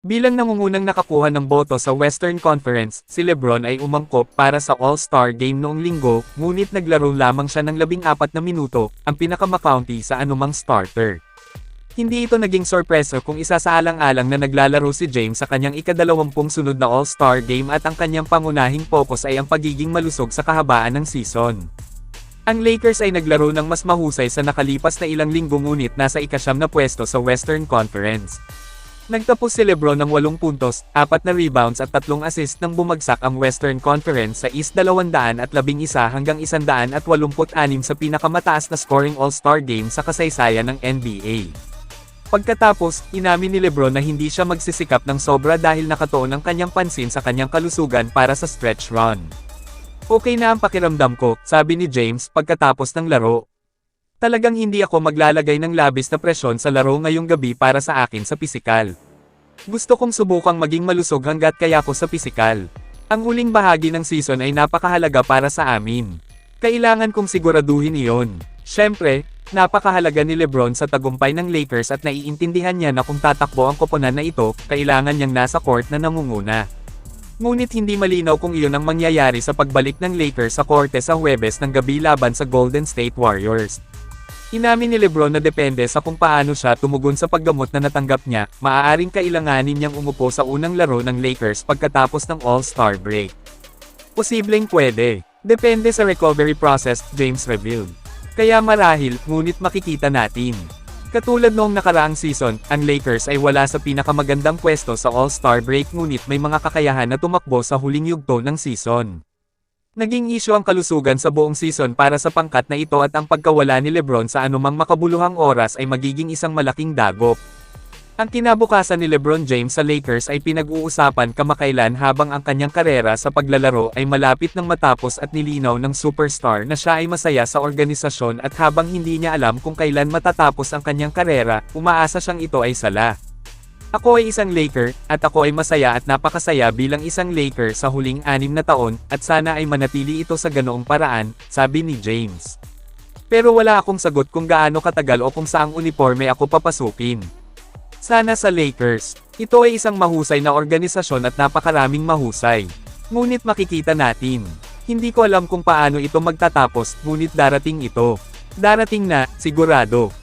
Bilang nangungunang nakakuha ng boto sa Western Conference, si LeBron ay umangkop para sa All-Star Game noong linggo, ngunit naglaro lamang siya ng 14 na minuto, ang pinakamakaunti sa anumang starter. Hindi ito naging sorpreso kung isasaalang-alang na naglalaro si James sa kanyang ika-20 sunod na All-Star Game at ang kanyang pangunahing focus ay ang pagiging malusog sa kahabaan ng season. Ang Lakers ay naglaro ng mas mahusay sa nakalipas na ilang linggo ngunit nasa ika-9 na pwesto sa Western Conference. Nagtapos si LeBron ng 8 puntos, 4 na rebounds at 3 assists nang bumagsak ang Western Conference sa East 211 hanggang 186 sa pinakamataas na scoring All-Star Game sa kasaysayan ng NBA. Pagkatapos, inamin ni LeBron na hindi siya magsisikap ng sobra dahil nakatuon ang kanyang pansin sa kanyang kalusugan para sa stretch run. "Okay na ang pakiramdam ko," sabi ni James pagkatapos ng laro. "Talagang hindi ako maglalagay ng labis na presyon sa laro ngayong gabi para sa akin sa pisikal. Gusto kong subukang maging malusog hanggat kaya ko sa pisikal. Ang huling bahagi ng season ay napakahalaga para sa amin. Kailangan kong siguraduhin iyon." Siyempre, napakahalaga ni LeBron sa tagumpay ng Lakers at naiintindihan niya na kung tatakbo ang koponan na ito, kailangan niyang nasa court na nangunguna. Ngunit hindi malinaw kung iyon ang mangyayari sa pagbalik ng Lakers sa korte sa Huwebes ng gabi laban sa Golden State Warriors. Inamin ni LeBron na depende sa kung paano siya tumugon sa paggamot na natanggap niya, maaaring kailanganin niyang umupo sa unang laro ng Lakers pagkatapos ng All-Star break. "Posibleng pwede. Depende sa recovery process," James revealed. "Kaya marahil, ngunit makikita natin." Katulad noong nakaraang season, ang Lakers ay wala sa pinakamagandang pwesto sa All-Star break ngunit may mga kakayahan na tumakbo sa huling yugto ng season. Naging isyu ang kalusugan sa buong season para sa pangkat na ito at ang pagkawala ni LeBron sa anumang makabuluhang oras ay magiging isang malaking dagok. Ang kinabukasan ni LeBron James sa Lakers ay pinag-uusapan kamakailan habang ang kanyang karera sa paglalaro ay malapit ng matapos at nilinaw ng superstar na siya ay masaya sa organisasyon at habang hindi niya alam kung kailan matatapos ang kanyang karera, umaasa siyang ito ay sala. "Ako ay isang Laker, at ako ay masaya at napakasaya bilang isang Laker sa huling 6 na taon, at sana ay manatili ito sa ganoong paraan," sabi ni James. "Pero wala akong sagot kung gaano katagal o kung saang uniforme ako papasukin. Sana sa Lakers. Ito ay isang mahusay na organisasyon at napakaraming mahusay. Ngunit makikita natin. Hindi ko alam kung paano ito magtatapos, ngunit darating ito. Darating na, sigurado."